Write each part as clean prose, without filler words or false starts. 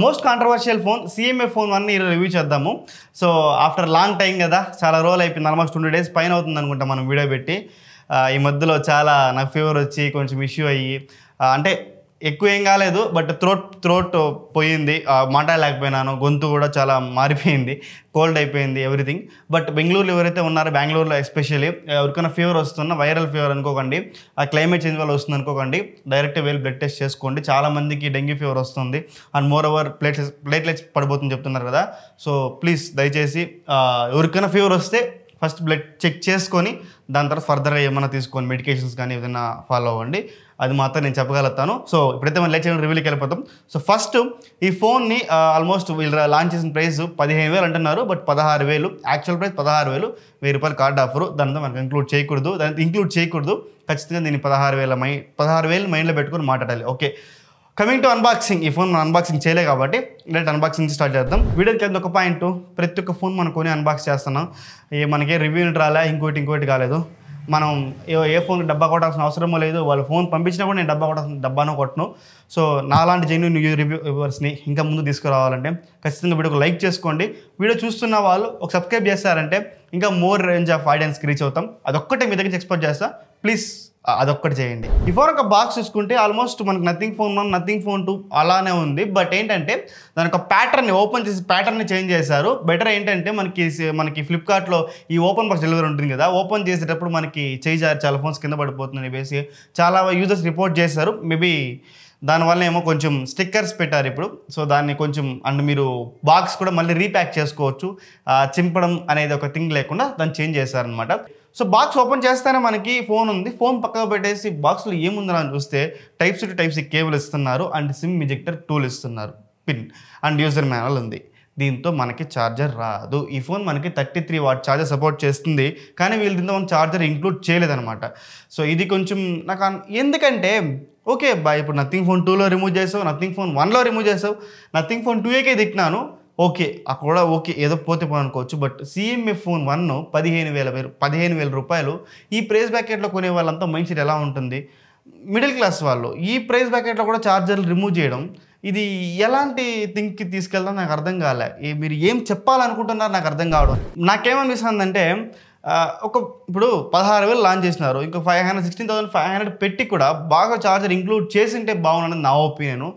Most controversial phone CMA phone 1 ఈరోజు review చేద్దాము. So after long time కదా, చాలా రోజులు అయిపోయింది, ఆల్మోస్ట్ 20 days పైన అవుతుంది అనుకుంటా మనం వీడియో పెట్టి. ఈ మధ్యలో చాలా నాకు ఫీవర్ వచ్చి కొంచెం ఇష్యూ అయ్యి, అంటే ఎక్కువ ఏం కాలేదు, బట్ థ్రోట్ పోయింది, మాట్లాడలేకపోయినాను, గొంతు కూడా చాలా మారిపోయింది, కోల్డ్ అయిపోయింది ఎవ్రీథింగ్. బట్ బెంగళూరులో ఎవరైతే ఉన్నారో, బెంగళూరులో ఎస్పెషల్లీ ఎవరికైనా ఫీవర్ వస్తున్నా వైరల్ ఫీవర్ అనుకోకండి, ఆ క్లైమేట్ చేంజ్ వల్ల వస్తుంది అనుకోకండి, డైరెక్ట్ వెళ్ళి బ్లడ్ టెస్ట్ చేసుకోండి. చాలామందికి డెంగ్యూ ఫీవర్ వస్తుంది అండ్ మోర్ ఓవర్ ప్లేట్లెట్స్ పడిపోతుంది చెప్తున్నారు కదా. సో ప్లీజ్ దయచేసి ఎవరికైనా ఫీవర్ వస్తే ఫస్ట్ బ్లడ్ చెక్ చేసుకొని దాని తర్వాత ఫర్దర్గా ఏమైనా తీసుకొని మెడికేషన్స్ కానీ ఏదైనా ఫాలో అవ్వండి. అది మాత్రం నేను చెప్పగలుగుతాను. సో ఇప్పుడైతే మనం లేట్ చేయడం రివ్యూకి వెళ్ళిపోతాం. సో ఫస్ట్ ఈ ఫోన్ని ఆల్మోస్ట్ వీళ్ళు లాంచ్ చేసిన ప్రైస్ 15,000 అంటున్నారు, but 16,000 actual price 16,000, ₹1000 card offer. దానితో మనకు ఇంక్లూడ్ చేయకూడదు. ఖచ్చితంగా దీన్ని 16,000 మైండ్లో పెట్టుకొని మాట్లాడాలి. Okay, coming to unboxing. ఈ ఫోన్ మనం అన్బాక్సింగ్ చేయలే కాబట్టి డైరెక్ట్ అన్బాక్సింగ్ స్టార్ట్ చేద్దాం. వీడియోకి కింద ఒక పాయింట్, ప్రతి ఒక్క ఫోన్ మనం కొని అన్బాక్స్ చేస్తున్నాం, మనకి రివ్యూ రాలే, ఇంకోటి కాలేదు. మనం ఏ ఫోన్కి డబ్బా కొట్టాల్సిన అవసరమో లేదు. వాళ్ళు ఫోన్ పంపించినా కూడా నేను డబ్బానో కొట్టను. సో నాలాంటి జెన్యూన్ రివ్యూవర్స్ని ఇంకా ముందు తీసుకురావాలంటే ఖచ్చితంగా వీడియోకి లైక్ చేసుకోండి. వీడియో చూస్తున్న వాళ్ళు ఒక సబ్స్క్రైబ్ చేస్తారంటే ఇంకా మోర్ రేంజ్ ఆఫ్ ఆడియన్స్కి రీచ్ అవుతాం. అదొక్కటే మీ దగ్గర ఎక్స్పెక్ట్ చేస్తా, ప్లీజ్ అదొక్కటి చేయండి. ఈ ఫోన్ ఒక బాక్స్ చూసుకుంటే ఆల్మోస్ట్ మనకు నథింగ్ ఫోన్ 1, నథింగ్ ఫోన్ 2 అలానే ఉంది. బట్ ఏంటంటే దాని ఒక ప్యాటర్న్ని ఓపెన్ చేసి ప్యాటర్న్ని చేంజ్ చేశారు. బెటర్ ఏంటంటే మనకి ఫ్లిప్కార్ట్లో ఈ ఓపెన్ బాక్స్ డెలివరీ ఉంటుంది కదా, ఓపెన్ చేసేటప్పుడు మనకి చాలా ఫోన్స్ కింద పడిపోతుందని వేసి చాలా యూజర్స్ రిపోర్ట్ చేశారు. మేబీ దానివల్ల ఏమో కొంచెం స్టిక్కర్స్ పెట్టారు ఇప్పుడు. సో దాన్ని కొంచెం అండ్ మీరు బాక్స్ కూడా మళ్ళీ రీప్యాక్ చేసుకోవచ్చు, చింపడం అనేది ఒక థింగ్ లేకుండా దాన్ని చేంజ్ చేశారనమాట. సో బాక్స్ ఓపెన్ చేస్తేనే మనకి ఫోన్ ఉంది. ఫోన్ పక్కకు పెట్టేసి బాక్స్లో ఏముందని చూస్తే టైప్-C to Type-C కేబుల్ ఇస్తున్నారు అండ్ సిమ్ ఇజెక్టర్ టూల్ ఇస్తున్నారు, పిన్ అండ్ యూజర్ మాన్యువల్ ఉంది. దీంతో మనకి ఛార్జర్ రాదు. ఈ ఫోన్ మనకి 33 వాట్ ఛార్జర్ సపోర్ట్ చేస్తుంది, కానీ వీళ్ళు దీంతో మనం ఛార్జర్ ఇంక్లూడ్ చేయలేదన్నమాట. సో ఇది కొంచెం నాకు ఎందుకంటే ఓకే బా, ఇప్పుడు నథింగ్ ఫోన్ 2లో రిమూవ్ చేసావు, నథింగ్ ఫోన్ 1లో రిమూవ్ చేసావు, నథింగ్ ఫోన్ 2కే తిట్టినాను, ఓకే అక్కడ కూడా ఓకే ఏదో పోతే అనుకోవచ్చు. బట్ CMA ఫోన్ 1 15,000 రూపాయలు ఈ ప్రైస్ బ్రాకెట్లో కొనే వాళ్ళంతా మైండ్ సెట్ ఎలా ఉంటుంది? మిడిల్ క్లాస్ వాళ్ళు ఈ ప్రైస్ బ్రాకెట్లో కూడా ఛార్జర్లు రిమూవ్ చేయడం, ఇది ఎలాంటి థింగ్కి తీసుకెళ్దాం నాకు అర్థం కాలే. మీరు ఏం చెప్పాలనుకుంటున్నారు నాకు అర్థం కావడం. నాకేమనిపిస్తుందంటే ఇప్పుడు 16,000 లాంచ్ చేసినారు, ఇంకా 16,500 పెట్టి కూడా బాగా ఛార్జర్ ఇంక్లూడ్ చేసింటే బాగుండని నా ఒపీనియన్.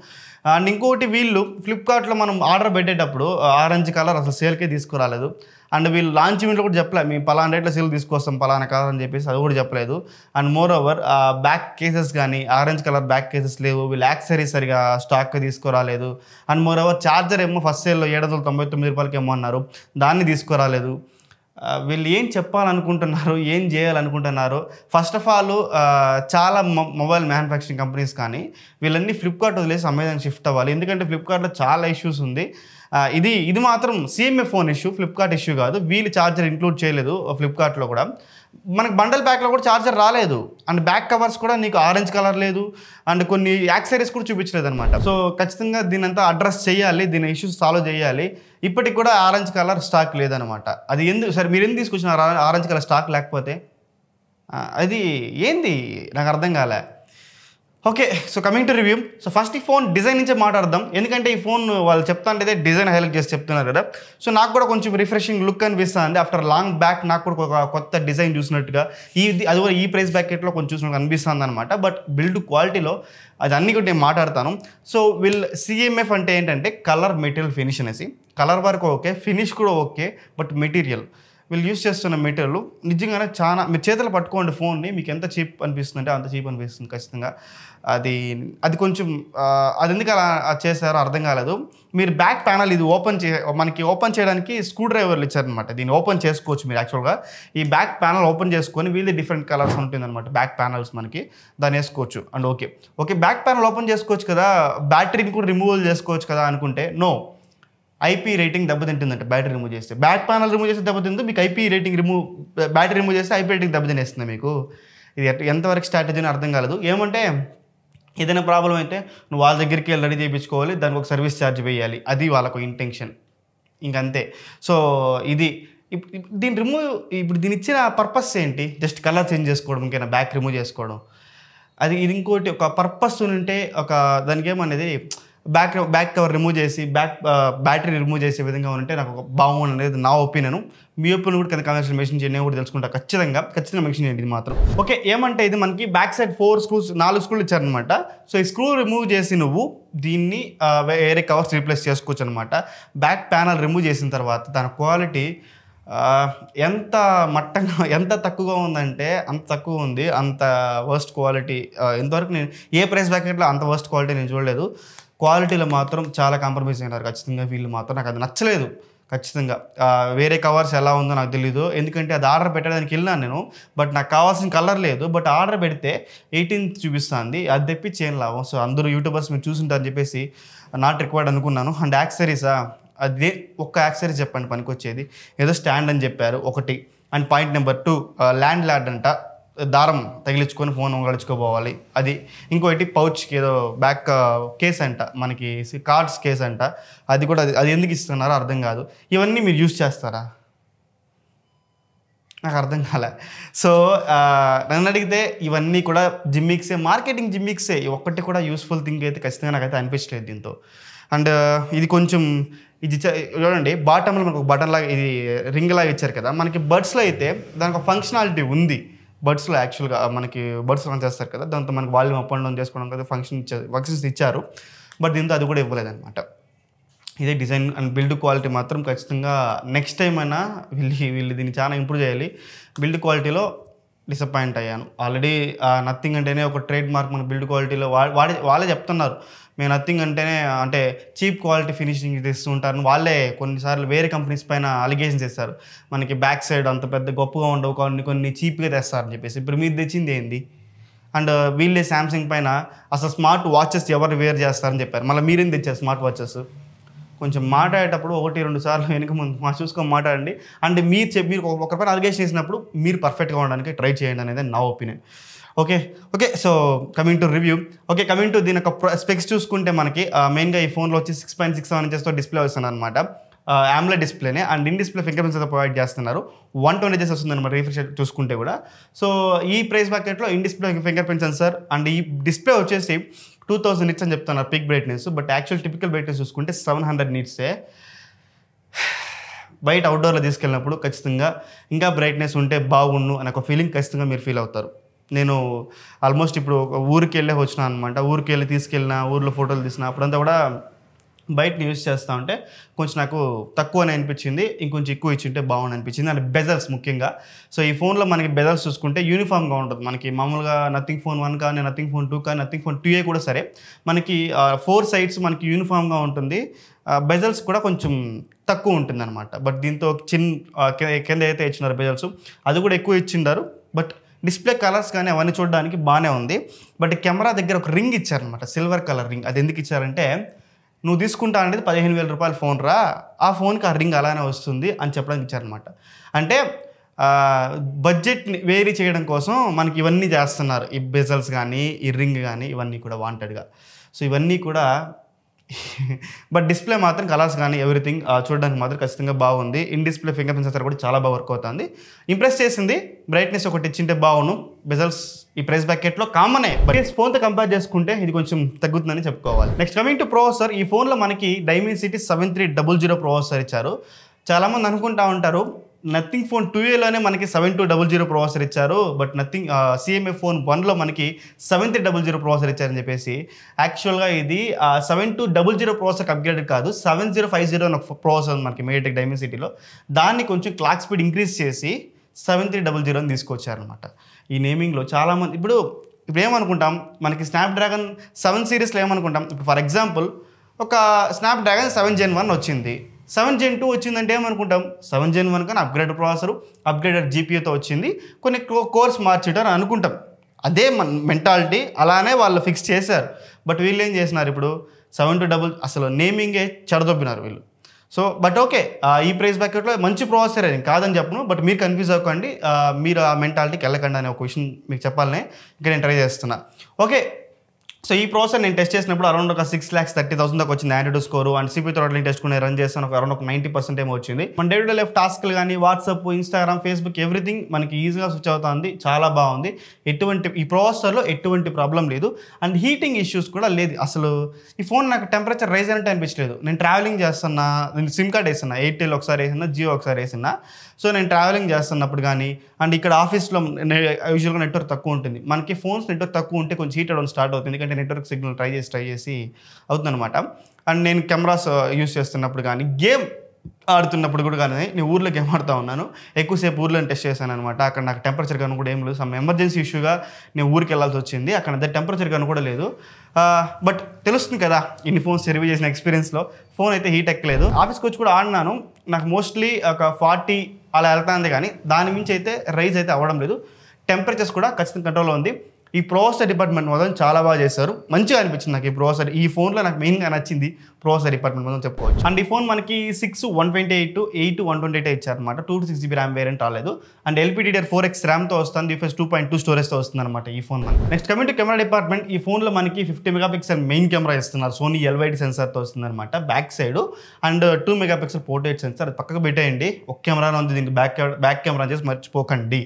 అండ్ ఇంకోటి, వీళ్ళు ఫ్లిప్కార్ట్లో మనం ఆర్డర్ పెట్టేటప్పుడు ఆరెంజ్ కలర్ అసలు సేల్కే తీసుకురాలేదు. అండ్ వీళ్ళు లాంచ్ ఈవెంట్లో కూడా చెప్పలేదు మేము పలానా రేట్లో సేల్ తీసుకొస్తాం పలానా కలర్ అని చెప్పేసి, అది కూడా చెప్పలేదు. And more over back cases కానీ ఆరెంజ్ కలర్ బ్యాక్ కేసెస్ లేవు, వీళ్ళు యాక్సెసరీస్ సరిగా స్టాక్ తీసుకురాలేదు. అండ్ మోర్ ఓవర్ ఛార్జర్ ఏమో ఫస్ట్ సేల్లో ₹799 ఏమో అన్నారు, దాన్ని తీసుకురాలేదు. వీళ్ళు ఏం చెప్పాలనుకుంటున్నారు, ఏం చేయాలనుకుంటున్నారు? ఫస్ట్ ఆఫ్ ఆల్ చాలా మొబైల్ మ్యానుఫ్యాక్చరింగ్ కంపెనీస్ కానీ వీళ్ళన్నీ ఫ్లిప్కార్ట్ వదిలేసి అమెజాన్ షిఫ్ట్ అవ్వాలి. ఎందుకంటే ఫ్లిప్కార్ట్లో చాలా ఇష్యూస్ ఉంది. ఇది మాత్రం CMA phone issue, Flipkart issue కాదు. వీళ్ళు ఛార్జర్ ఇంక్లూడ్ చేయలేదు ఫ్లిప్కార్ట్లో కూడా. మనకు బండల్ ప్యాక్లో కూడా ఛార్జర్ రాలేదు. అండ్ బ్యాక్ కవర్స్ కూడా నీకు ఆరెంజ్ కలర్ లేదు, అండ్ కొన్ని యాక్సెసరీస్ కూడా చూపించలేదు అనమాట. సో ఖచ్చితంగా దీని అంతా అడ్రస్ చేయాలి, దీని ఇష్యూస్ సాల్వ్ చేయాలి. ఇప్పటికి కూడా ఆరెంజ్ కలర్ స్టాక్ లేదనమాట. అది ఎందుకు సరే, మీరు ఎందుకు తీసుకొచ్చినారు ఆరెంజ్ కలర్ స్టాక్ లేకపోతే? అది ఏంది నాకు అర్థం కాలే. Okay, so coming to review. So first ఈ ఫోన్ డిజైన్ నుంచే మాట్లాడదాం, ఎందుకంటే ఈ ఫోన్ వాళ్ళు చెప్తాంటే డిజైన్ హైలైట్ చేసి చెప్తున్నారు కదా. సో నాకు కూడా కొంచెం రిఫ్రెషింగ్ లుక్ అనిపిస్తుంది. ఆఫ్టర్ లాంగ్ బ్యాక్ నాకు కూడా ఒక కొత్త డిజైన్ చూసినట్టుగా, అది కూడా ఈ ప్రైస్ బ్యాకెట్లో కొంచెం చూసినట్టు అనిపిస్తుంది అనమాట. బట్ బిల్డ్ క్వాలిటీలో అది అన్ని కూడా నేను మాట్లాడతాను. సో వీళ్ళు CMF అంటే ఏంటంటే కలర్, మెటీరియల్, ఫినిష్ అనేసి. కలర్ వరకు ఓకే, ఫినిష్ కూడా ఓకే, బట్ మెటీరియల్ వీళ్ళు యూస్ చేస్తున్న మెటీరియల్ నిజంగానే చాలా, మీరు చేతులు పట్టుకోండి ఫోన్ని, మీకు ఎంత చీప్ అనిపిస్తుంది అంటే అంత చీప్ అనిపిస్తుంది ఖచ్చితంగా. అది కొంచెం అది ఎందుకు అలా చేశారో అర్థం కాలేదు. మీరు బ్యాక్ ప్యానల్ ఇది మనకి ఓపెన్ చేయడానికి స్క్రూ డ్రైవర్లు ఇచ్చారనమాట. దీన్ని ఓపెన్ చేసుకోవచ్చు మీరు యాక్చువల్గా. ఈ బ్యాక్ ప్యానల్ ఓపెన్ చేసుకొని వీళ్ళు డిఫరెంట్ కలర్స్ ఉంటుంది అనమాట బ్యాక్ ప్యానల్స్ మనకి, దాన్ని వేసుకోవచ్చు. And okay back panel open చేసుకోవచ్చు కదా, బ్యాటరీని కూడా రిమూవల్ చేసుకోవచ్చు కదా అనుకుంటే, నో, IP రేటింగ్ దెబ్బతింటుందంటే బ్యాటరీ రిమూవ్ చేస్తే. బ్యాక్ ప్యానల్ రిమూవ్ చేస్తే దెబ్బతింటుంది, మీకు IP రేటింగ్ బ్యాటరీ రిమూవ్ చేస్తే IP రేటింగ్ దెబ్బతినేస్తుంది మీకు. ఇది ఎంతవరకు స్ట్రాటజీని అర్థం కాలేదు. ఏమంటే ఏదైనా ప్రాబ్లం అయితే నువ్వు వాళ్ళ దగ్గరికి వెళ్ళి రెడీ చేయించుకోవాలి, దానికి ఒక సర్వీస్ ఛార్జ్ వేయాలి, అది వాళ్ళకు ఇంటెన్షన్, ఇంకంతే. సో దీని ఇచ్చిన పర్పస్ ఏంటి? జస్ట్ కలర్ చేంజ్ చేసుకోవడం, ఇంకైనా బ్యాక్ రిమూవ్ చేసుకోవడం. ఇది ఇంకోటి ఒక పర్పస్ ఉంటే దానికి ఏమనేది బ్యాక్ కవర్ రిమూవ్ చేసి బ్యాటరీ రిమూవ్ చేసే విధంగా ఉంటే నాకు బాగుంది అనేది నా ఒపీనియన్. మీ ఒపీనియన్ కూడా కింద కామెంట్స్లో మెన్షన్ చేయండి, నేను కూడా తెలుసుకుంటా. ఖచ్చితంగా మెన్షన్ చేయండి ఇది మాత్రం. ఓకే, ఏమంటే ఇది మనకి బ్యాక్ సైడ్ 4 స్క్రూలు ఇచ్చారనమాట. సో ఈ స్క్రూ రిమూవ్ చేసి నువ్వు దీన్ని వేరే కవర్స్ రీప్లేస్ చేసుకోవచ్చు అనమాట. బ్యాక్ ప్యానల్ రిమూవ్ చేసిన తర్వాత దాని క్వాలిటీ ఎంత తక్కువగా ఉందంటే అంత తక్కువ ఉంది. అంత వర్స్ట్ క్వాలిటీ ఇంతవరకు నేను ఏ ప్రైస్ బ్రాకెట్లో అంత వర్స్ట్ క్వాలిటీ నేను చూడలేదు. క్వాలిటీలో మాత్రం చాలా కాంప్రమైజ్ అయినారు ఖచ్చితంగా వీళ్ళు మాత్రం. నాకు అది నచ్చలేదు ఖచ్చితంగా. వేరే కవర్స్ ఎలా ఉందో నాకు తెలీదు, ఎందుకంటే అది ఆర్డర్ పెట్టడానికి వెళ్ళినాను నేను. బట్ నాకు కావాల్సిన కలర్ లేదు. బట్ ఆర్డర్ పెడితే 18th చూపిస్తుంది, అది తెప్పించి ఏం లాభం. సో అందరూ యూట్యూబర్స్ మీరు చూసుంటారని చెప్పేసి నాట్ రిక్వైర్డ్ అనుకున్నాను. అండ్ యాక్సరీసా, అదే ఒక్క యాక్సరీస్ చెప్పండి పనికొచ్చేది. ఏదో స్టాండ్ అని చెప్పారు ఒకటి. And point number 2 land lad అంట, దారం తగిలించుకొని ఫోన్ గడుచుకోపోవాలి అది. ఇంకోటి పౌచ్కి ఏదో బ్యాక్ కేస్ అంట, మనకి కార్డ్స్ కేస్ అంట, అది కూడా అది ఎందుకు ఇస్తున్నారో అర్థం కాదు. ఇవన్నీ మీరు యూజ్ చేస్తారా? నాకు అర్థం కాలే. సో నన్ను అడిగితే ఇవన్నీ కూడా జిమ్మిక్సే, మార్కెటింగ్ జిమ్మిక్సే. ఒక్కటి కూడా యూస్ఫుల్ థింగ్ అయితే ఖచ్చితంగా నాకైతే అనిపించలేదు దీంతో. అండ్ ఇది కొంచెం ఇది చూడండి, బాటంలో మనకు బటన్ లాగా ఇది రింగ్ లాగా ఇచ్చారు కదా. మనకి బడ్స్లో అయితే దానికి ఒక ఫంక్షనాలిటీ ఉంది. బడ్స్లో యాక్చువల్గా మనకి బడ్స్ ఆన్ చేస్తారు కదా, దాంతో మనకి వాల్యూమ్ అప్ అండ్ డౌన్ చేసుకోవడం కదా ఫంక్షన్స్ ఇచ్చారు. బట్ దీంతో అది కూడా ఇవ్వలేదన్నమాట. ఇదే డిజైన్ అండ్ బిల్డ్ క్వాలిటీ మాత్రం ఖచ్చితంగా నెక్స్ట్ టైం అయినా వీళ్ళు దీన్ని చాలా ఇంప్రూవ్ చేయాలి. బిల్డ్ క్వాలిటీలో డిసప్పాయింట్ అయ్యాను ఆల్రెడీ. నథింగ్ అంటేనే ఒక ట్రేడ్ మార్క్ మన బిల్డ్ క్వాలిటీలో వాళ్ళే చెప్తున్నారు. మేము నథింగ్ అంటేనే అంటే చీప్ క్వాలిటీ ఫినిషింగ్ తెస్తూ ఉంటారు. వాళ్ళే కొన్నిసార్లు వేరే కంపెనీస్ పైన అలిగేషన్స్ ఇస్తారు, మనకి బ్యాక్ సైడ్ అంత పెద్ద గొప్పగా ఉండవు, కొన్ని చీప్గా తెస్తారని చెప్పేసి. ఇప్పుడు మీరు తెచ్చింది ఏంది? అండ్ వీళ్ళే శాంసంగ్ పైన అసలు స్మార్ట్ వాచెస్ ఎవరు వేర్ చేస్తారని చెప్పారు. మళ్ళీ మీరేం తెచ్చారు స్మార్ట్ వాచెస్? కొంచెం మాట్లాడేటప్పుడు 1-2 సార్లు వెనుక ముందు చూసుకొని మాట్లాడండి. అండ్ మీరు ఒకరిపైన అలిగేషన్ చేసినప్పుడు మీరు పర్ఫెక్ట్గా ఉండడానికి ట్రై చేయండి అనేది నా opinion. Okay. So coming to review. Okay, coming to దీని యొక్క స్పెక్స్ చూసుకుంటే మనకి మెయిన్గా ఈ ఫోన్లో వచ్చి 6.67 ఇంచెస్తో డిస్ప్లే వస్తుంది అనమాట. AMOLED డిస్ప్లేనే. And in display fingerprints అయితే ప్రొవైడ్ చేస్తున్నారు. 120 Hz వస్తుంది అనమాట రిఫ్రెష్ చూసుకుంటే కూడా. సో ఈ ప్రైస్ బ్రాకెట్లో in display fingerprint sensor and ఈ డిస్ప్లే వచ్చేసి 2000 nits అని చెప్తున్నారు peak brightness. But actual typical brightness చూసుకుంటే 700 nitsే. బయట అవుట్డోర్లో తీసుకెళ్ళినప్పుడు ఖచ్చితంగా ఇంకా బ్రైట్నెస్ ఉంటే బాగుండు అనే ఒక ఫీలింగ్ ఖచ్చితంగా మీరు ఫీల్ అవుతారు. నేను ఆల్మోస్ట్ ఇప్పుడు ఊరికి వెళ్ళే వచ్చిన అనమాట. ఊరికి వెళ్ళి తీసుకెళ్ళిన, ఊర్లో ఫోటోలు తీసిన, అప్పుడంతా కూడా బయటని యూజ్ చేస్తూ ఉంటే కొంచెం నాకు తక్కువనే అనిపించింది. ఇంకొంచెం ఎక్కువ ఇచ్చింటే బాగుంది అనిపించింది. అండ్ బెజల్స్ ముఖ్యంగా. సో ఈ ఫోన్లో మనకి బెజల్స్ చూసుకుంటే యూనిఫామ్గా ఉంటుంది. మనకి మామూలుగా నథింగ్ ఫోన్ 1 కానీ, నథింగ్ ఫోన్ 2 కానీ, నథింగ్ ఫోన్ 2A కూడా సరే మనకి 4 sides మనకి యూనిఫామ్గా ఉంటుంది. బెజల్స్ కూడా కొంచెం తక్కువ ఉంటుంది అనమాట. బట్ దీంతో కింద అయితే ఇచ్చినారు బెజల్స్, అది కూడా ఎక్కువ ఇచ్చిండారు. బట్ డిస్ప్లే కలర్స్ కానీ అవన్నీ చూడడానికి బాగానే ఉంది. బట్ కెమెరా దగ్గర ఒక రింగ్ ఇచ్చారనమాట, సిల్వర్ కలర్ రింగ్. అది ఎందుకు ఇచ్చారంటే నువ్వు తీసుకుంటా అనేది 15,000 రూపాయల ఫోన్ రా, ఆ ఫోన్కి ఆ రింగ్ అలానే వస్తుంది అని చెప్పడానికి ఇచ్చారనమాట. అంటే బడ్జెట్ని వేరీ చేయడం కోసం మనకి ఇవన్నీ చేస్తున్నారు. ఈ బెజల్స్ కానీ, ఈ రింగ్ కానీ, ఇవన్నీ కూడా వాంటెడ్గా. సో ఇవన్నీ కూడా బట్ డిస్ప్లే మాత్రం కలర్స్ కానీ ఎవ్రీథింగ్ చూడడానికి మాత్రం ఖచ్చితంగా బాగుంది. In display fingerprint censor కూడా చాలా బాగా వర్క్ అవుతుంది. ఇంప్రెస్ చేసింది. బ్రైట్నెస్ ఒకటి ఇచ్చింటే బాగుండు. బెజల్స్ ఈ ప్రైస్ బ్రాకెట్లో కామనే, బట్ ఫోన్తో కంపేర్ చేసుకుంటే ఇది కొంచెం తగ్గుతుందని చెప్పుకోవాలి. Next coming to processor. ఈ ఫోన్లో మనకి Dimensity 7300 ప్రాసెసర్ ఇచ్చారు. చాలామంది అనుకుంటా ఉంటారు నథింగ్ ఫోన్ 2Aలోనే మనకి 7200 ప్రాసెసర్ ఇచ్చారు, బట్ CMA ఫోన్ 1లో మనకి 7300 ప్రాసెసర్ ఇచ్చారని చెప్పేసి. యాక్చువల్గా ఇది 7200 ప్రాసెసర్ అప్గ్రేడ్ కాదు, 7050 అని ఒక ప్రాసెసర్ మనకి MediaTek Dimensityలో. దాన్ని కొంచెం క్లాక్ స్పీడ్ ఇంక్రీజ్ చేసి 7300 అని తీసుకొచ్చారనమాట. ఈ నేమింగ్లో చాలామంది ఇప్పుడు ఏమనుకుంటాం, మనకి స్నాప్డ్రాగన్ 7 సిరీస్లో ఏమనుకుంటాం. ఇప్పుడు ఫర్ ఎగ్జాంపుల్ ఒక స్నాప్డ్రాగన్ 7 Gen 1 వచ్చింది, 7 Gen 2 వచ్చిందంటే ఏమనుకుంటాం, 7 Gen 1 కానీ అప్గ్రేడ్ ప్రాసెసర్, అప్గ్రేడెడ్ GPUతో వచ్చింది, కొన్ని కోర్స్ మార్చేటారు అనుకుంటాం. అదే మెంటాలిటీ, అలానే వాళ్ళు ఫిక్స్ చేశారు. బట్ వీళ్ళు ఏం చేసినారు, ఇప్పుడు 7200 అసలు నేమింగే చెడదొబ్బినారు వీళ్ళు. సో బట్ ఓకే, ఈ ప్రైస్ బ్రాకెట్లో మంచి ప్రాసెసర్ అని కాదని చెప్పను, బట్ మీరు కన్ఫ్యూజ్ అవ్వకండి, మీరు ఆ మెంటాలిటీకి వెళ్ళకండి అనే ఒక విషయం మీకు చెప్పాలని ఇంకా నేను ట్రై చేస్తున్నా. ఓకే, సో ఈ ప్రాసెస్ నేను టెస్ట్ చేసినప్పుడు అరౌండ్ ఒక 6,30,000 దాకా వచ్చింది Android score. And CP throttling test కూడా రన్ చేస్తాను, ఒక అరౌండ్ ఒక 90% ఏమో వచ్చింది. మన డే టు డే లైఫ్ టాస్క్లు కానీ వాట్సాప్, ఇన్స్టాగ్రామ్, ఫేస్బుక్ ఎవ్రీథింగ్ మనకి ఈజీగా స్విచ్ అవుతుంది. చాలా బాగుంది. ఈ ప్రాసెసర్లో ఎటువంటి ప్రాబ్లం లేదు. అండ్ హీటింగ్ ఇష్యూస్ కూడా లేదు. అసలు ఈ ఫోన్ నాకు టెంపరేచర్ రైజ్ అయినట్టు అనిపించలేదు. నేను ట్రావెలింగ్ చేస్తున్నా, నేను సిమ్ కార్డ్ వేస్తున్నా, ఎయిర్టెల్ ఒకసారి వేసినా, జియో ఒకసారి వేసినా. సో నేను ట్రావెలింగ్ చేస్తున్నప్పుడు కానీ అండ్ ఇక్కడ ఆఫీస్లో యూజువల్గా నెట్వర్క్ తక్కువ ఉంటుంది. మనకి ఫోన్స్ నెట్వర్క్ తక్కువ ఉంటే కొంచెం హీట్ అవ్వడం స్టార్ట్ అవుతుంది, ఎందుకంటే నెట్వర్క్ సిగ్నల్ ట్రై చేసి అవుతుందన్నమాట. అండ్ నేను కెమెరాస్ యూస్ చేస్తున్నప్పుడు కానీ గేమ్ ఆడుతున్నప్పుడు కూడా కానీ నేను ఊర్లో గేమ్ ఆడుతూ ఉన్నాను. ఎక్కువసేపు ఊర్లో టెస్ట్ చేశాను అనమాట. అక్కడ నాకు టెంపరేచర్ కానీ కూడా ఏం లేదు. సమ్ ఎమర్జెన్సీ ఇష్యూగా నేను ఊరికి వెళ్ళాల్సి వచ్చింది. అక్కడ అంత టెంపరేచర్ కానీ కూడా లేదు. బట్ తెలుస్తుంది కదా ఇన్ని ఫోన్స్ రివ్యూ చేసిన ఎక్స్పీరియన్స్లో ఫోన్ అయితే హీట్ ఎక్కలేదు. ఆఫీస్కి వచ్చి కూడా ఆడినాను. నాకు మోస్ట్లీ ఒక 40 అలా వెళ్తుంది, కానీ దాని మించి అయితే రైజ్ అయితే అవ్వడం లేదు. టెంపరేచర్స్ కూడా ఖచ్చితంగా కంట్రోల్లో ఉంది. ఈ ప్రాసెసర్ డిపార్ట్మెంట్ మొత్తం చాలా బాగా చేశారు. మంచిగా అనిపించింది నాకు ఈ ప్రాసెసర్. ఈ ఫోన్లో నాకు మెయిన్గా నచ్చింది ప్రాసెసర్ డిపార్ట్మెంట్ మొత్తం చెప్పుకోవచ్చు. అండ్ ఈ ఫోన్ మనకి 6/128, 8/128 ఇచ్చారనమాట. 256GB ర్యామ్ వేరియంట్ రాలేదు. అండ్ LPDDR4X ర్యామ్తో వస్తుంది, UFS 2.2 స్టోరేజ్తో వస్తుంది అనమాట ఈ ఫోన్ మనకి. Next coming to camera department, ఈ ఫోన్లో మనకి 50 మెగాపిక్సెల్ మెయిన్ కెమెరా ఇస్తున్నారు. సోనీ LYD సెన్సార్తో వస్తుంది అనమాట back side. And 2 megapixel portrait sensor, అది పక్కకు పెట్టేయండి. ఒక కెమెరా ఉంది, దీనికి బ్యాక్ కెమెరా చేసి మర్చిపోకండి.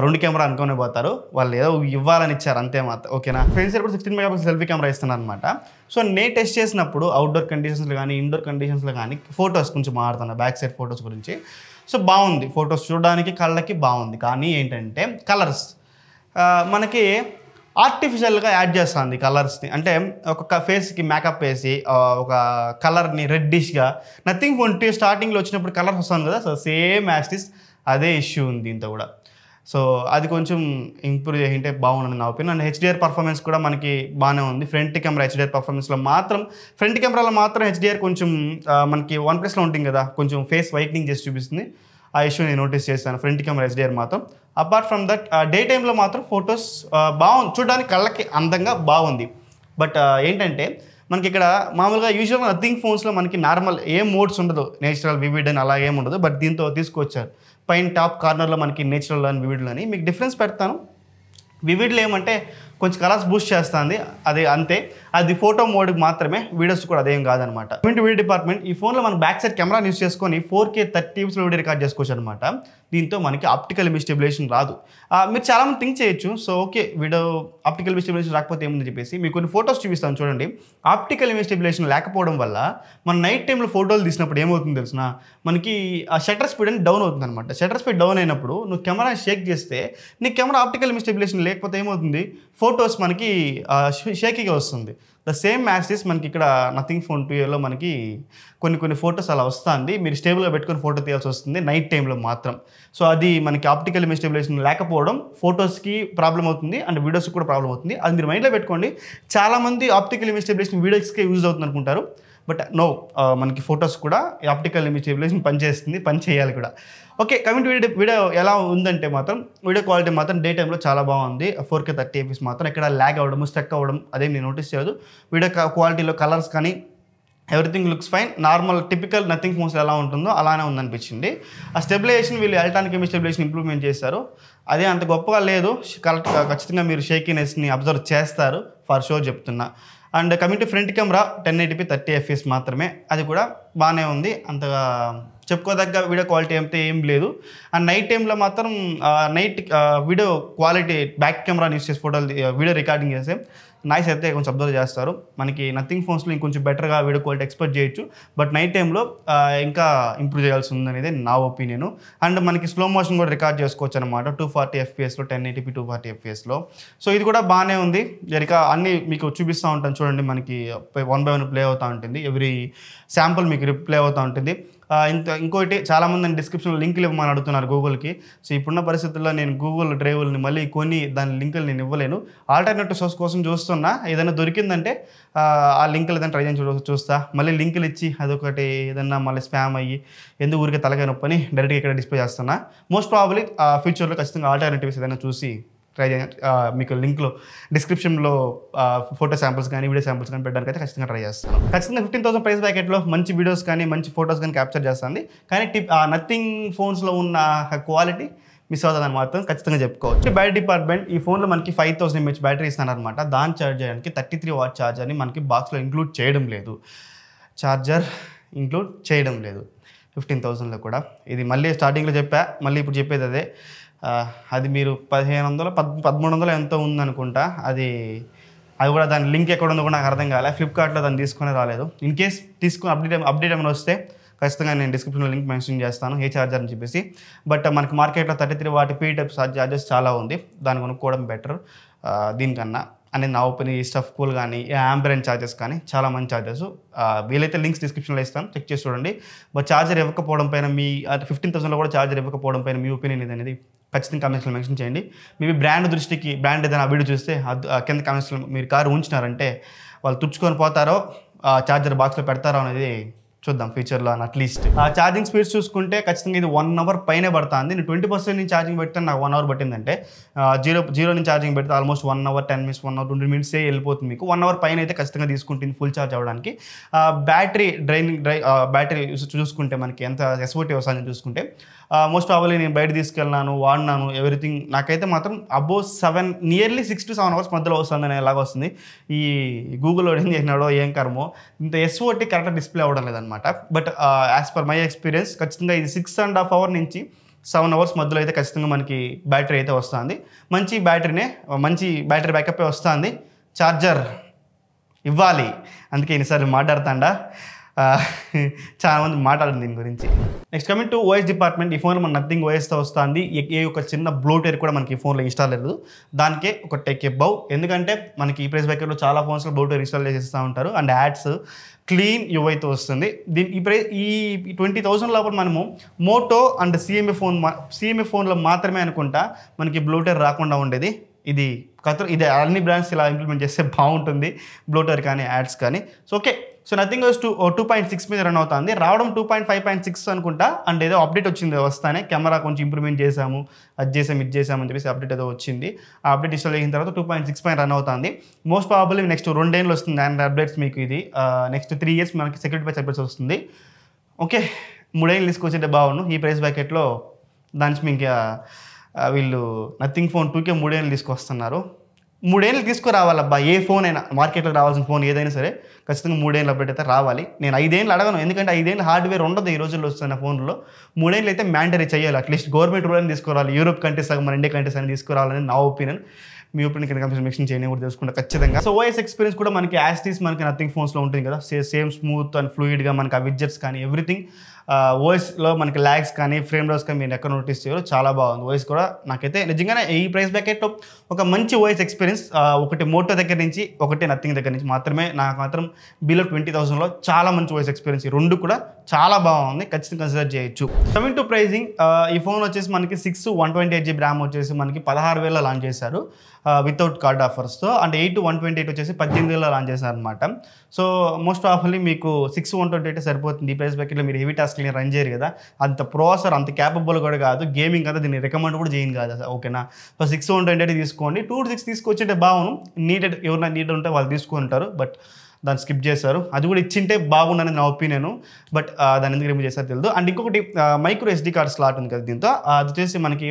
2 కెమెరా అనుకునే పోతారు వాళ్ళు, ఏదో ఇవ్వాలని ఇచ్చారు అంతే మాత్రం. ఓకేనా. ఫ్రంట్ సైడ్ కూడా 16 మెగాపిక్సెల్ సెల్ఫీ కెమెరా ఇస్తున్నారు అనమాట. సో నేను టెస్ట్ చేసినప్పుడు అవుట్డోర్ కండిషన్స్లో కానీ ఇండోర్ కండిషన్స్లో కానీ ఫొటోస్ కొంచెం మాడుతున్నా, బ్యాక్ సైడ్ ఫొటోస్ గురించి. సో బాగుంది, ఫొటోస్ చూడడానికి కళ్ళకి బాగుంది. కానీ ఏంటంటే కలర్స్ మనకి ఆర్టిఫిషియల్గా యాడ్ చేస్తుంది కలర్స్ని. అంటే ఒక ఫేస్కి మేకప్ వేసి ఒక కలర్ని రెడ్డిష్గా, నథింగ్ ఫోన్ స్టార్టింగ్లో వచ్చినప్పుడు కలర్స్ వస్తుంది కదా, సో సేమ్ యాస్టిస్ అదే ఇష్యూ ఉంది దీంతో కూడా. సో అది కొంచెం ఇంప్రూవ్ చేయింటే బాగుంటుంది నా ఒపీనియన్. అండ్ HDR పర్ఫార్మెన్స్ కూడా మనకి బాగానే ఉంది. ఫ్రంట్ కెమెరా HDR పర్ఫార్మెన్స్లో మాత్రం, ఫ్రంట్ కెమెరాలో మాత్రం HDR కొంచెం మనకి OnePlusలో ఉంటుంది కదా, కొంచెం ఫేస్ వైట్నింగ్ చేసి చూపిస్తుంది. ఆ ఇష్యూ నేను నోటీస్ చేశాను ఫ్రంట్ కెమెరా HDR మాత్రం. అపార్ట్ ఫ్రమ్ దట్ డే టైంలో మాత్రం ఫొటోస్ బాగుంది, చూడడానికి కళ్ళకి అందంగా బాగుంది. బట్ ఏంటంటే మనకి ఇక్కడ మామూలుగా యూజువల్గా నథింగ్ ఫోన్స్లో మనకి నార్మల్ ఏం మోడ్స్ ఉండదు, నేచురల్, వివిడ్ అని అలా ఏం ఉండదు. బట్ దీంతో తీసుకొచ్చారు. పైన టాప్ కార్నర్లో మనకి నేచురల్ అని వివిడ్లో అని మీకు డిఫరెన్స్ పెడతాను. వివిడ్లో ఏమంటే కొంచెం కలర్స్ బూస్ట్ చేస్తుంది, అది అంతే. అది ఫోటో మోడ్కి మాత్రమే, వీడియోస్ కూడా అదేం కాదనమాట. వీడియో డిపార్ట్మెంట్, ఈ ఫోన్లో మనం బ్యాక్ సైడ్ కెమెరా యూస్ చేసుకొని 4K 30 fps వీడియో రికార్డ్ చేసుకోవచ్చు అనమాట. దీంతో మనకి ఆప్టికల్ ఇమేజ్ స్టెబిలైజేషన్ రాదు. మీరు చాలామంది థింక్ చేయొచ్చు, so okay video optical image stabilisation రాకపోతే ఏముందని చెప్పేసి మీకు కొన్ని ఫోటోస్ చూపిస్తాను చూడండి. ఆప్టికల్ ఇమేజ్ స్టెబిలైజేషన్ లేకపోవడం వల్ల మన నైట్ టైంలో ఫోటోలు తీసినప్పుడు ఏమవుతుంది తెలిసిన, మనకి ఆ షటర్ స్పీడ్ అనేది డౌన్ అవుతుంది అనమాట. షటర్ స్పీడ్ డౌన్ అయినప్పుడు నువ్వు కెమెరా షేక్ చేస్తే నీ కెమెరా ఆప్టికల్ ఇమేజ్ స్టెబిలైజేషన్ లేకపోతే ఏమవుతుంది, ఫొటోస్ మనకి షేకీగా వస్తుంది. ద సేమ్ మ్యాచెస్ మనకి ఇక్కడ నథింగ్ ఫోన్ 2Aలో మనకి కొన్ని ఫొటోస్ అలా వస్తుంది. మీరు స్టేబుల్గా పెట్టుకొని ఫోటో తీయాల్సి వస్తుంది నైట్ టైంలో మాత్రం. సో అది మనకి ఆప్టికల్ ఇమేజ్ స్టెబిలైజేషన్ లేకపోవడం ఫొటోస్కి ప్రాబ్లం అవుతుంది అండ్ వీడియోస్కి కూడా ప్రాబ్లం అవుతుంది. అది మీరు మైండ్లో పెట్టుకోండి. చాలామంది ఆప్టికల్ ఇమేజ్ స్టెబిలైజేషన్ వీడియోస్కే యూజ్ అవుతుంది అనుకుంటారు, బట్ నో, మనకి ఫొటోస్ కూడా ఆప్టికల్ ఇమేజ్ స్టెబిలైజేషన్ పనిచేస్తుంది, పని చేయాలి కూడా. ఓకే, కమింగ్ వీడియో ఎలా ఉందంటే మాత్రం వీడియో క్వాలిటీ మాత్రం డే టైంలో చాలా బాగుంది. 4K 30 fps మాత్రం ఎక్కడ ల్యాగ్ అవ్వడం, స్టక్ అవ్వడం అదేం నేను నోటీస్ చేయలేదు. వీడియో క్వాలిటీలో కలర్స్ కానీ everything looks fine. Normal typical nothing phones ఎలా ఉంటుందో అలానే ఉందనిపించింది. ఆ స్టెబిలైజేషన్ వీళ్ళు ఎలక్ట్రానిక్ ఇమేజ్ స్టెబిలైజేషన్ ఇంప్రూవ్మెంట్ చేశారు. అదే అంత గొప్పగా లేదు. ఖచ్చితంగా మీరు షేకీనెస్ని అబ్జర్వ్ చేస్తారు, ఫర్ షో చెప్తున్నా. And coming to front camera 1080p 30 fps మాత్రమే, అది కూడా బాగానే ఉంది. అంతగా చెప్పుకోదగ్గ వీడియో క్వాలిటీ అయితే ఏం లేదు. అండ్ నైట్ టైంలో మాత్రం video quality back camera use చేసి ఫోటోలు వీడియో రికార్డింగ్ చేస్తే నాయిస్ అయితే కొంచెం అబ్జర్వ్ చేస్తారు. మనకి నథింగ్ ఫోన్స్లో ఇంకొంచెం బెటర్గా వీడియో క్వాలిటీ ఎక్స్పెక్ట్ చేయొచ్చు, బట్ నైట్ టైంలో ఇంకా ఇంప్రూవ్ చేయాల్సి ఉందనేది నా ఒపీనియన్. అండ్ మనకి స్లో మోషన్ కూడా రికార్డ్ చేసుకోవచ్చు అనమాట 240 fpsలో, 1080p 240 fpsలో. సో ఇది కూడా బాగానే ఉంది. జరిగా అన్నీ మీకు చూపిస్తూ ఉంటాను చూడండి. మనకి 1 by 1 ప్లే అవుతూ ఉంటుంది, ఎవ్రీ శాంపుల్ మీకు రిప్లే అవుతూ ఉంటుంది. ఇంకోటి చాలామంది నేను డిస్క్రిప్షన్లో లింకులు ఇవ్వమని అడుగుతున్నారు గూగుల్కి. సో ఇప్పుడున్న పరిస్థితుల్లో నేను గూగుల్ డ్రైవ్ని మళ్ళీ కొని దాని లింకులు నేను ఇవ్వలేను. ఆల్టర్నేటివ్ సోర్స్ కోసం చూస్తున్నా, ఏదైనా దొరికిందంటే ఆ లింకులు ఏదైనా ట్రై చేసి చూస్తా. మళ్ళీ లింకులు ఇచ్చి అదొకటి ఏదన్నా మళ్ళీ స్పామ్ అయ్యి ఎందుకు ఊరికే తలకాయ నొప్పని డైరెక్ట్గా ఇక్కడ డిస్ప్లే చేస్తున్నా. మోస్ట్ ప్రాబబ్లీ ఫ్యూచర్లో ఖచ్చితంగా ఆల్టర్నేటివ్స్ ఏదైనా చూసి ట్రై చేయండి. మీకు లింక్లో డిస్క్రిప్షన్లో ఫోటో శాంపుల్స్ కానీ వీడియో శాంపుల్స్ కానీ పెట్టడానికి అయితే ఖచ్చితంగా ట్రై చేస్తాను. ఖచ్చితంగా 15,000 ప్రైస్ బ్యాకెట్లో మంచి వీడియోస్ కానీ మంచి ఫొటోస్ కానీ క్యాప్చర్ చేస్తుంది. కానీ నథింగ్ ఫోన్స్లో ఉన్న క్వాలిటీ మిస్ అవుతుందని మాత్రం ఖచ్చితంగా చెప్పుకోవచ్చు. బ్యాటరీ డిపార్ట్మెంట్ ఈ ఫోన్లో మనకి 5000 mAh బ్యాటరీ ఇస్తానమాట. దాన్ని ఛార్జ్ చేయడానికి 33 వాట్ ఛార్జర్ని మనకి బాక్స్లో ఇంక్లూడ్ చేయడం లేదు. ఛార్జర్ ఇంక్లూడ్ చేయడం లేదు 15,000లో కూడా. ఇది మళ్ళీ స్టార్టింగ్లో చెప్పా, మళ్ళీ ఇప్పుడు చెప్పేది అదే. అది మీరు 1500 1300 ఎంతో ఉందనుకుంటా. అది కూడా దాని లింక్ ఎక్కడ ఉందో కూడా నాకు అర్థం కాలే. ఫ్లిప్కార్ట్లో దాన్ని తీసుకునే రాలేదు. ఇన్ కేస్ తీసుకుని అప్డేట్ ఏమైనా వస్తే ఖచ్చితంగా నేను డిస్క్రిప్షన్లో లింక్ మెన్షన్ చేస్తాను ఏ ఛార్జర్ అని చెప్పేసి. బట్ మనకి మార్కెట్లో 33 వాట్ పీ టైప్ ఛార్జెస్ చాలా ఉంది, దాన్ని కొనుక్కోవడం బెటర్ దీనికన్నా అనేది నా ఒపీనియన్. ఈ స్టఫ్ కూల్ కానీ యాంబరెంట్ ఛార్జెస్ కానీ చాలా మంచి ఛార్జెస్. వీలైతే లింక్స్ డిస్క్రిప్షన్లో ఇస్తాను, చెక్ చేసి చూడండి. బట్ ఛార్జర్ ఇవ్వకపోవడం పైన మీ 15,000లో కూడా ఛార్జర్ ఇవ్వకపోవడం పైన మీ ఒపీనియన్ అనేది ఖచ్చితంగా కామెంట్స్లో మెన్షన్ చేయండి. మేబీ బ్రాండ్ దృష్టికి బ్రాండ్ ఏదైనా వీడియో చూస్తే కింద కామెంట్స్లో మీరు కారు ఉంచినారంటే వాళ్ళు తుడుచుకొని పోతారో ఛార్జర్ బాక్స్లో పెడతారో అనేది చూద్దాం ఫ్యూచర్లో అని. అట్లీస్ట్ ఛార్జింగ్ స్పీడ్స్ చూసుకుంటే ఖచ్చితంగా ఇది 1 hour పైనే పడుతుంది. నేను 20% నుంచి ఛార్జింగ్ పెడితే నాకు 1 hour పట్టిందంటే, జీరో నుంచి ఛార్జింగ్ పెడితే almost 1 hour 10 minutes 1 hour 20 minutes వెళ్ళిపోతుంది మీకు. 1 hour పైన అయితే ఖచ్చితంగా తీసుకుంటుంది ఫుల్ ఛార్జ్ అవ్వడానికి. బ్యాటరీ బ్యాటరీ చూసుకుంటే మనకి ఎంత ఎస్ఓటీ వస్తుందని చూసుకుంటే మోస్ట్ ప్రాబబ్లీ నేను బయట తీసుకెళ్ళినాను, వాడినాను, ఎవ్రీథింగ్ నాకైతే మాత్రం అబోవ్ 6 to 7 hours మధ్యలో వస్తుంది అనే లాగా వస్తుంది. ఈ గూగుల్లో ఏం చేసినాడో ఏం కర్మో ఇంత ఎస్ఓటీ కరెక్ట్గా డిస్ప్లే అవ్వడం లేదనమాట. But as per my experience ఖచ్చితంగా ఇది 6.5 hours నుంచి 7 hours మధ్యలో అయితే ఖచ్చితంగా మనకి బ్యాటరీ అయితే వస్తుంది. మంచి బ్యాటరీ బ్యాకప్ వస్తుంది. ఛార్జర్ ఇవ్వాలి, అందుకే ఇన్నిసార్లు మాట్లాడుతాండా. చాలామంది మాట్లాడండి దీని గురించి. Next coming to OS department. ఈ ఫోన్లో మన నథింగ్ ఓఎస్తో వస్తుంది. ఒక చిన్న బ్లోట్వేర్ కూడా మనకి ఈ ఫోన్లో ఇన్స్టాల్ లేదు. దానికే ఒక టేక్ ఏ బౌ. ఎందుకంటే మనకి ఈ ప్రైస్ బ్యాకెట్లో చాలా ఫోన్స్లో బ్లోట్వేర్ ఇన్స్టాల్ చేసేస్తూ ఉంటారు అండ్ యాడ్స్ క్లీన్ యూఐతో వస్తుంది. ఈ 20,000 లోపల మనము మోటో అండ్ సిఎంఏ ఫోన్లో మాత్రమే అనుకుంటా మనకి బ్లోట్వేర్ రాకుండా ఉండేది. ఇది అన్ని బ్రాండ్స్ ఇలా ఇంప్లిమెంట్ చేస్తే బాగుంటుంది, బ్లోట్వేర్ కానీ యాడ్స్ కానీ. So okay, so nothing was 2.6 మీద రన్ అవుతుంది. రావడం 2.5.6 అనుకుంటా. అండ్ ఏదో అప్డేట్ వచ్చింది వస్తానే, కెమెరా కొంచెం ఇంప్రూవ్మెంట్ చేసాము, ఇది చేసామని చెప్పేసి అప్డేట్ ఏదో వచ్చింది. ఆ అప్డేట్ ఇన్స్టాల్ చేసిన తర్వాత 2.6 పైన రన్ అవుతుంది. మోస్ట్ ప్రాబబ్లీ నెక్స్ట్ 2 ఏళ్ళు వస్తుంది అండ్ అప్డేట్స్ మీకు. ఇది నెక్స్ట్ 3 years మనకి సెక్యూరిటీ ప్యాచ్ అప్డేట్స్ వస్తుంది. ఓకే, 3 ఏళ్ళు తీసుకొచ్చింటే బాగుండు. ఈ ప్రైస్ బ్యాకెట్లో దానికి ఇంకా వీళ్ళు నథింగ్ ఫోన్ 2K 3 ఏళ్ళు తీసుకొస్తున్నారు. 3 ఏళ్ళు తీసుకురావాలబ్బా. ఏ ఫోన్ అయినా మార్కెట్లో రావాల్సిన ఫోన్ ఏదైనా సరే ఖచ్చితంగా 3 ఏళ్ళు అప్డేట్ అయితే రావాలి. నేను 5 ఏళ్ళు అడగను, ఎందుకంటే 5 ఏళ్ళు హార్డ్వేర్ ఉండదు ఈ రోజుల్లో వస్తున్న ఫోన్లో. 3 ఏళ్ళు అయితే మ్యాండరీ చేయాలి. అట్లీస్ట్ గవర్నమెంట్ రూల్ అని తీసుకురావాలి. యూరోప్ కంట్రీస్ మన ఇండియా కంట్రీస్ అని తీసుకురావాలని నా ఒపీనియన్. మీ ఒపీనియన్ కింద మెన్షన్ చేయని కూడా తెలుసుకుంటే ఖచ్చితంగా. సో ఓఎస్ ఎక్స్పీరియన్స్ కూడా మనకి యాస్టీస్ మనకి నథింగ్ ఫోన్స్లో ఉంటుంది కదా, సేమ్ స్మూత్ అండ్ ఫ్లూయిడ్గా మనకి ఆ విడ్జెట్స్ కానీ ఎవ్రీథింగ్. ఓఎస్లో మనకి ల్యాగ్స్ కానీ ఫ్రేమ్ డ్రాప్స్ కానీ మీరు ఎక్కడ నోటీస్ చేయరు, చాలా బాగుంది ఓఎస్ కూడా. నాకైతే నిజంగానే ఈ ప్రైస్ బ్యాకెట్లో ఒక మంచి ఓఎస్ ఎక్స్పీరియన్స్. ఒకటి మోటో దగ్గర నుంచి, ఒకటి నథింగ్ దగ్గర నుంచి మాత్రమే. నాకు మాత్రం బిలో 20,000లో చాలా మంచి ఓఎస్ ఎక్స్పీరియన్స్. ఈ రెండు కూడా చాలా బాగుంది, ఖచ్చితంగా కన్సిడర్ చేయొచ్చు. కమింగ్ టు ప్రైజింగ్, ఈ ఫోన్ వచ్చేసి మనకి 128GB ర్యామ్ వచ్చేసి మనకి 16,000లో లాంచ్ చేశారు వితౌట్ కార్డ్ ఆఫర్స్తో. అండ్ 8 128 వచ్చేసి 18,000లో లాంచ్ చేశారు అనమాట. సో మోస్ట్ ప్రాబబ్లీ మీకు 128 సరిపోతుంది. ఈ ప్రైస్ బ్యాకెట్లో మీరు హెవీ టాస్క్ని రన్ చేయరు కదా, అంత ప్రాసెసర్ అంత క్యాపబుల్ కూడా కాదు, గేమింగ్ కదా దీన్ని రికమెండ్ కూడా చేయను కాదు, ఓకేనా. సో 128 తీసుకోండి. 2-6 తీసుకొచ్చింటే బాగుండు. ఎవరైనా నీడ్ ఉంటే వాళ్ళు తీసుకుంటారు, బట్ దాన్ని స్కిప్ చేశారు. అది కూడా ఇచ్చింటే బాగుండనేది నా ఒపీనియన్, బట్ దాన్ని ఎందుకు రిమూవ్ చేస్తారో తెలియదు. అండ్ ఇంకొకటి మైక్రో SD కార్డ్ స్లాట్ ఉంది కదా దీంతో, అది వచ్చేసి మనకి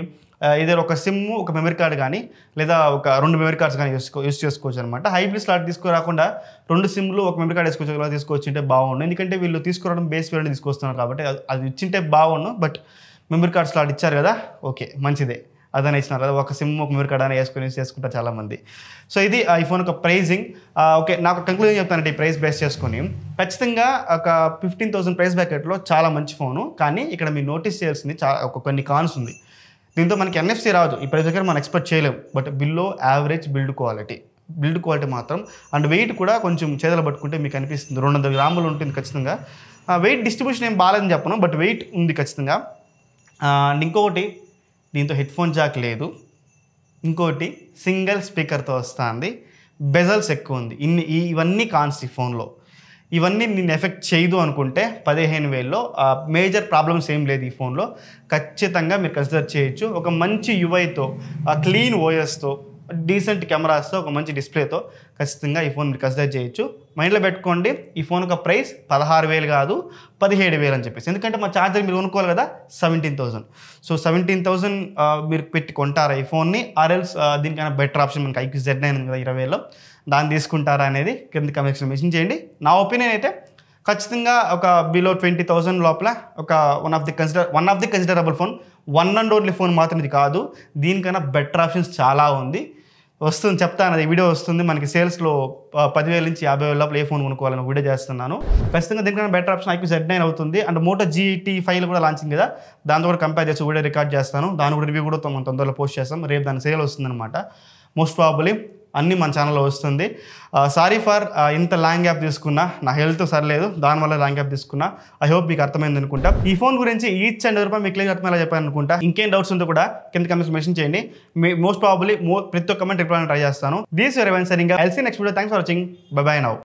ఇదే ఒక సిమ్, ఒక మెమరీ కార్డ్ కానీ లేదా ఒక 2 మెమరీ కార్డ్స్ కానీ యూస్ చేసుకోవచ్చు అనమాట. హైబ్రిడ్ స్లాట్ తీసుకురాకుండా 2 సిమ్లు ఒక మెమరీ కార్డ్ తీసుకోవచ్చు అంటే బాగుండు. ఎందుకంటే వీళ్ళు తీసుకురావడం బేస్ వేరియంట్ తీసుకొస్తున్నారు కాబట్టి అది ఇచ్చింటే బాగుండు. బట్ మెమరీ కార్డ్ స్లాట్ ఇచ్చారు కదా, ఓకే మంచిదే, అదని ఇచ్చినారు కదా. ఒక సిమ్ ఒక మెమరీ కార్డ్ అని చేసుకుంటారు చాలామంది. సో ఇది ఈ ఫోన్ ఒక ప్రైజింగ్. ఓకే, నాకు కంక్లూజన్ చెప్తానంటే ఈ ప్రైస్ బేస్ చేసుకొని ఖచ్చితంగా ఒక 15,000 ప్రైస్ బ్యాకెట్లో చాలా మంచి ఫోను. కానీ ఇక్కడ మీరు నోటీస్ చేయాల్సింది కొన్ని కాన్స్ ఉంది. దీంతో మనకి NFC రాదు, ఈ ప్రైస్ దగ్గర మనం ఎక్స్పెక్ట్ చేయలేము. But below average build quality మాత్రం. అండ్ వెయిట్ కూడా కొంచెం చేతులు పట్టుకుంటే మీకు అనిపిస్తుంది 200 గ్రాములు ఉంటుంది ఖచ్చితంగా. వెయిట్ డిస్ట్రిబ్యూషన్ ఏం బాగాలేదని చెప్పను, బట్ వెయిట్ ఉంది ఖచ్చితంగా. అండ్ ఇంకొకటి, దీంతో హెడ్ ఫోన్ జాక్ లేదు. ఇంకోటి సింగిల్ స్పీకర్తో వస్తుంది, బెజల్స్ ఎక్కువ ఉంది. ఇవన్నీ కాన్స్ ఈ ఫోన్లో. ఇవన్నీ నేను ఎఫెక్ట్ చేయదు అనుకుంటే 15,000లో మేజర్ ప్రాబ్లమ్స్ ఏం లేదు ఈ ఫోన్లో. ఖచ్చితంగా మీరు కన్సిడర్ చేయొచ్చు. ఒక మంచి యూఐతో, క్లీన్ ఓఎస్తో, డీసెంట్ కెమెరాస్తో ఒక మంచి డిస్ప్లేతో ఖచ్చితంగా ఈ ఫోన్ మీరు కన్సిడర్ చేయొచ్చు. మైండ్లో పెట్టుకోండి, ఈ ఫోన్ ఒక ప్రైస్ 16,000 కాదు 17,000 అని చెప్పేసి. ఎందుకంటే మా ఛార్జర్ మీరు కొనుక్కోవాలి కదా 17,000. సో 17,000 మీరు పెట్టి కొంటారా ఈ ఫోన్ని, ఆర్ఎల్స్ దీనికైనా బెటర్ ఆప్షన్ మనకి IQ Z9 ఉంది కదా 20,000లో, దాన్ని తీసుకుంటారా అనేది కింద కామెంట్ సెక్షన్లో మెన్షన్ చేయండి. నా ఒపీనియన్ అయితే ఖచ్చితంగా ఒక బిలో 20,000 లోపల ఒక one of the considerable phone. One and only phone మాత్రం ఇది కాదు, దీనికన్నా బెటర్ ఆప్షన్స్ చాలా ఉంది. వస్తుంది, చెప్తాను, అది వీడియో వస్తుంది మనకి. సేల్స్లో 10,000 నుంచి 50,000 లోపల ఏ ఫోన్ కొనుక్కోవాలని వీడియో చేస్తున్నాను. ఖచ్చితంగా దీనికన్నా బెటర్ ఆప్షన్ IQ Z9 అవుతుంది. అండ్ Moto GT5 కూడా లాంచింగ్ కదా, దాంతో కూడా కంపేర్ చేసి వీడియో రికార్డ్ చేస్తాను. దాని కూడా రివ్యూ కూడా తొందరలో పోస్ట్ చేస్తాం. రేపు దాని సేల్ వస్తుందన్నమాట. మోస్ట్ ప్రాబబ్లీ అన్నీ మన ఛానల్లో వస్తుంది. సారీ ఫర్ ఇంత లాంగ్ గ్యాప్ తీసుకున్నా, నా హెల్త్ సరిలేదు, దానివల్ల లాంగ్ గ్యాప్ తీసుకున్నా. ఐ హోప్ మీకు అర్థమైంది అనుకుంటా. ఈ ఫోన్ గురించి ఈచ్ అండ్ ఎవరి మీకు క్లియర్ అర్థమయ్యేలా చెప్పాను అనుకుంటా. ఇంకేం డౌట్స్ ఉంటే కూడా కింద కమెంట్స్ మెన్షన్ చేయండి. మోస్ట్ ప్రాబబ్లీ ప్రతి ఒక్క కమెంట్ రిప్లై ట్రై చేస్తాను. దీస్ యువర్ ఎవెన్ సరింగా. I'll see next video. Thanks for watching. Bye bye now.